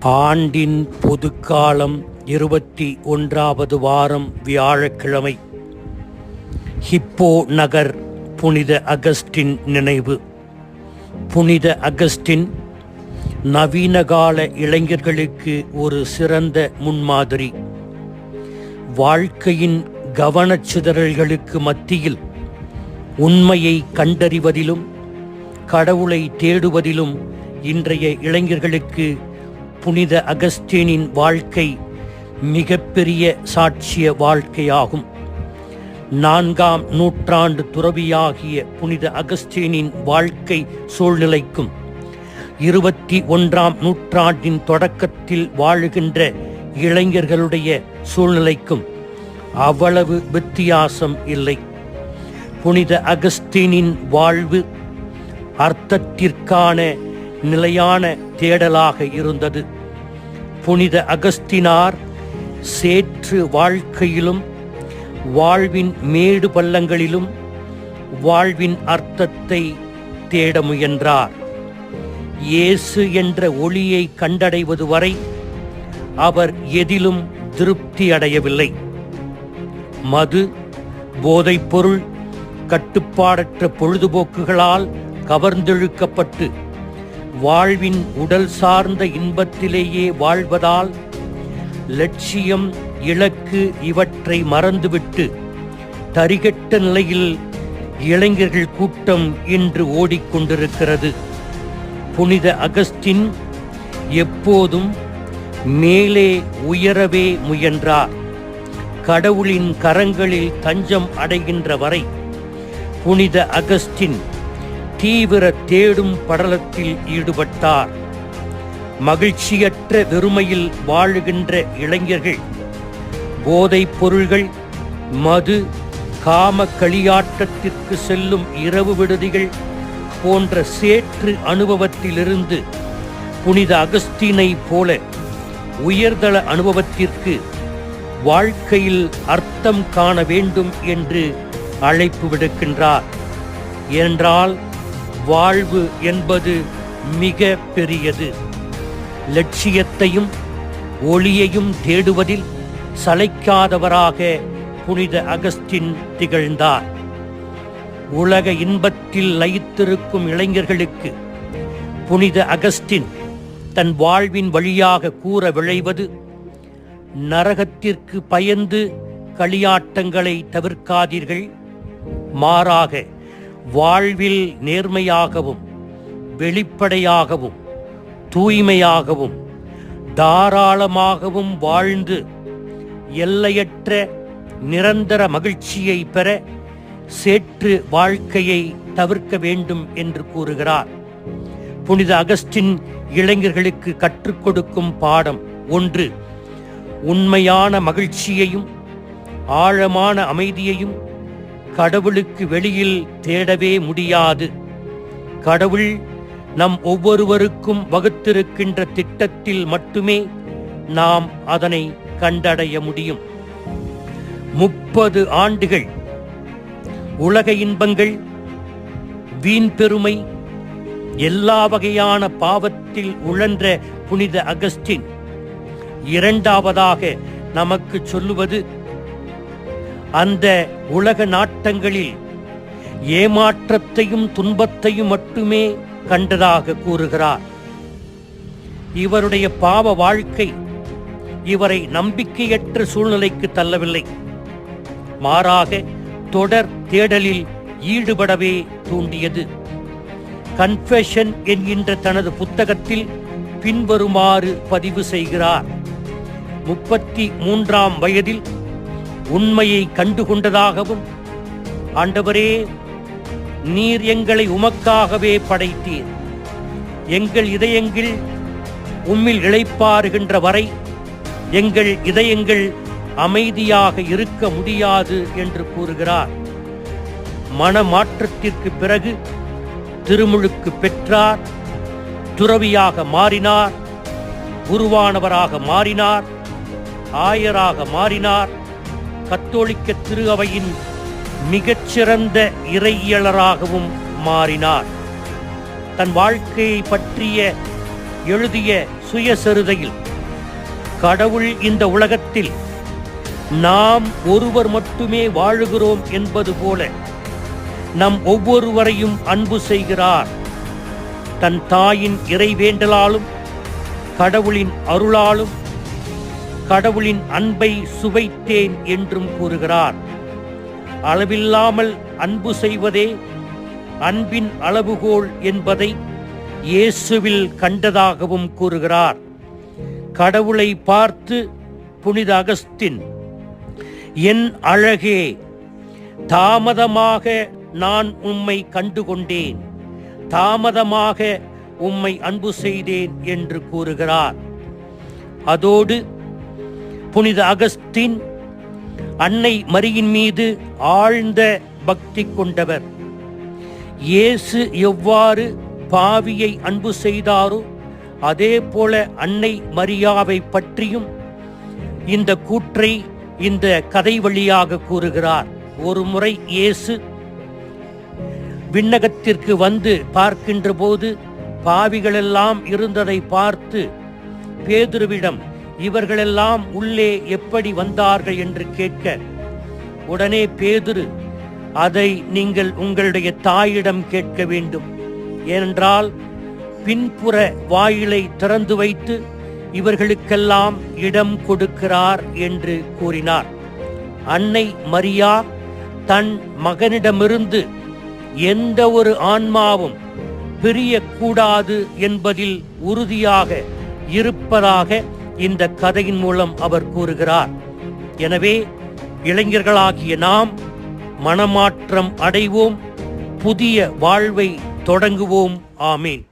ஆண்டின் பொதுக்காலம் 21வது வாரம் வியாழக்கிழமை. ஹிப்போ நகர் புனித அகஸ்டின் நினைவு. புனித அகஸ்டின் நவீனகால இளைஞர்களுக்கு ஒரு சிறந்த முன்மாதிரி. வாழ்க்கையின் கவனச்சிதறல்களுக்கு மத்தியில் உண்மையை கண்டறிவதிலும் கடவுளை தேடுவதிலும் இன்றைய இளைஞர்களுக்கு புனித அகஸ்டினின் வாழ்க்கை மிகப்பெரிய சாட்சிய வாழ்க்கையாகும். 4ஆம் நூற்றாண்டு துறவியாகிய புனித அகஸ்டினின் வாழ்க்கை சூழ்நிலைக்கும் 21ஆம் நூற்றாண்டின் தொடக்கத்தில் வாழுகின்ற இளைஞர்களுடைய சூழ்நிலைக்கும் அவ்வளவு வித்தியாசம் இல்லை. புனித அகஸ்டினின் வாழ்வு அர்த்தத்திற்கான நிலையான தேடலாக இருந்தது. புனித அகஸ்டினார் சேற்று வாழ்க்கையிலும் வாழ்வின் மேடு பள்ளங்களிலும் வாழ்வின் அர்த்தத்தை தேட முயன்றார். இயேசு என்ற ஒளியை கண்டடைவது வரை அவர் எதிலும் திருப்தி அடையவில்லை. மது, போதைப்பொருள், கட்டுப்பாடற்ற பொழுதுபோக்குகளால் கவர்ந்தெழுக்கப்பட்டு வாழ்வின் உடல் சார்ந்த இன்பத்திலேயே வாழ்வதால் லட்சியம், இலக்கு இவற்றை மறந்துவிட்டு தரிகட்ட நிலையில் இளைஞர்கள் கூட்டம் இன்று ஓடிக்கொண்டிருக்கிறது. புனித அகஸ்டின் எப்போதும் மேலே உயரவே முயன்றார். கடவுளின் கரங்களில் தஞ்சம் அடைகின்ற வரை புனித அகஸ்டின் தீவிர தேடும் படலத்தில் ஈடுபட்டார். மகிழ்ச்சியற்ற வெறுமையில் வாழுகின்ற இளைஞர்கள் போதைப் பொருள்கள், மது, காம களியாட்டத்திற்கு செல்லும் இரவு விடுதிகள் போன்ற சேற்று அனுபவத்திலிருந்து புனித அகஸ்டினை போல உயர்தள அனுபவத்திற்கு வாழ்க்கையில் அர்த்தம் காண வேண்டும் என்று அழைப்பு விடுக்கின்றார். ஏனென்றால் வாழ்வு என்பது மிக பெரியது. லட்சியத்தையும் ஒளியையும் தேடுவதில் சளைக்காதவராக புனித அகஸ்டின் திகழ்ந்தார். உலக இன்பத்தில் லயித்திருக்கும் இளைஞர்களுக்கு புனித அகஸ்டின் தன் வாழ்வின் வழியாக கூற விளைவது, நரகத்திற்கு பயந்து களியாட்டங்களை தவிர்க்காதீர்கள், மாறாக வாழ்வில் நேர்மையாகவும் வெளிப்படையாகவும் தூய்மையாகவும் தாராளமாகவும் வாழ்ந்து எல்லையற்ற நிரந்தர மகிழ்ச்சியை பெற சேற்று வாழ்க்கையை தவிர்க்க வேண்டும் என்று கூறுகிறார். புனித அகஸ்டின் இளைஞர்களுக்கு கற்றுக் கொடுக்கும் பாடம் 1. உண்மையான மகிழ்ச்சியையும் ஆழமான அமைதியையும் கடவுளுக்கு வெளியில் தேடவே முடியாது. கடவுள் நம் ஒவ்வொருவருக்கும் வகுத்திருக்கின்ற திட்டத்தில் மட்டுமே நாம் அதனை கண்டடைய முடியும். 30 ஆண்டுகள் உலக இன்பங்கள், வீண் பெருமை, எல்லா வகையான பாவத்தில் உழன்ற புனித அகஸ்டின் இரண்டாவதாக நமக்கு சொல்லுவது, அந்த உலக நாட்டங்களில் ஏமாற்றத்தையும் துன்பத்தையும் மட்டுமே கண்டதாக கூறுகிறார். இவருடைய பாவ வாழ்க்கை இவரை நம்பிக்கையற்ற சூழ்நிலைக்கு தள்ளவில்லை, மாறாக தொடர் தேடலில் ஈடுபடவே தூண்டியது. கன்ஃபெஷன் என்கின்ற தனது புத்தகத்தில் பின்வருமாறு பதிவு செய்கிறார். 33ஆம் வயதில் உண்மையை கண்டுகொண்டதாகவும், ஆண்டவரே, நீர் எங்களை உமக்காகவே படைத்தீர், எங்கள் இதயங்கள் உம்மில் இளைப்பாறுகின்ற வரை எங்கள் இதயங்கள் அமைதியாக இருக்க முடியாது என்று கூறுகிறார். மனமாற்றத்திற்கு பிறகு திருமுழுக்கு பெற்றார், துறவியாக மாறினார், குருவானவராக மாறினார், ஆயராக மாறினார், கத்தோலிக்க திரு அவையின் மிகச்சிறந்த இறையியலராகவும் மாறினார். தன் வாழ்க்கையை பற்றிய எழுதிய சுயசரிதையில் கடவுள் இந்த உலகத்தில் நாம் ஒருவர் மட்டுமே வாழுகிறோம் என்பது போல நம் ஒவ்வொருவரையும் அன்பு செய்கிறார். தன் தாயின் இறைவேண்டலாலும் கடவுளின் அருளாலும் கடவுளின் அன்பை சுவைத்தேன் என்றும் கூறுகிறார். அளவில்லாமல் அன்பு செய்வதே அன்பின் அளவுகோல் என்பதை இயேசுவில் கண்டதாகவும் கூறுகிறார். கடவுளை பார்த்து புனித அகஸ்தின், என் அழகே, தாமதமாக நான் உம்மை கண்டுகொண்டேன், தாமதமாக உம்மை அன்பு செய்தேன் என்று கூறுகிறார். அதோடு புனித அகஸ்தின் அன்னை மரியின் மீது ஆழ்ந்த பக்தி கொண்டவர். இயேசு எவ்வாறு பாவியை அன்பு செய்தாரோ அதே போல அன்னை மரியாவை பற்றியும் இந்த கூற்றை இந்த கதை வழியாக கூறுகிறார். ஒரு முறை இயேசு விண்ணகத்திற்கு வந்து பார்க்கின்ற போது பாவிகளெல்லாம் இருந்ததை பார்த்து பேதுருவிடம், இவர்களெல்லாம் உள்ளே எப்படி வந்தார்கள் என்று கேட்க, உடனே பேதுரு, அதை நீங்கள் உங்களுடைய தாயிடம் கேட்க வேண்டும், ஏனென்றால் பின்புற வாயிலை திறந்து வைத்து இவர்களுக்கெல்லாம் இடம் கொடுக்கிறார் என்று கூறினார். அன்னை மரியா தன் மகனிடமிருந்து எந்த ஒரு ஆன்மாவும் பிரியக்கூடாது என்பதில் உறுதியாக இருப்பதாக இந்த கதையின் மூலம் அவர் கூறுகிறார். எனவே இளைஞர்களாகிய நாம் மனமாற்றம் அடைவோம், புதிய வாழ்வை தொடங்குவோம். ஆமீன்.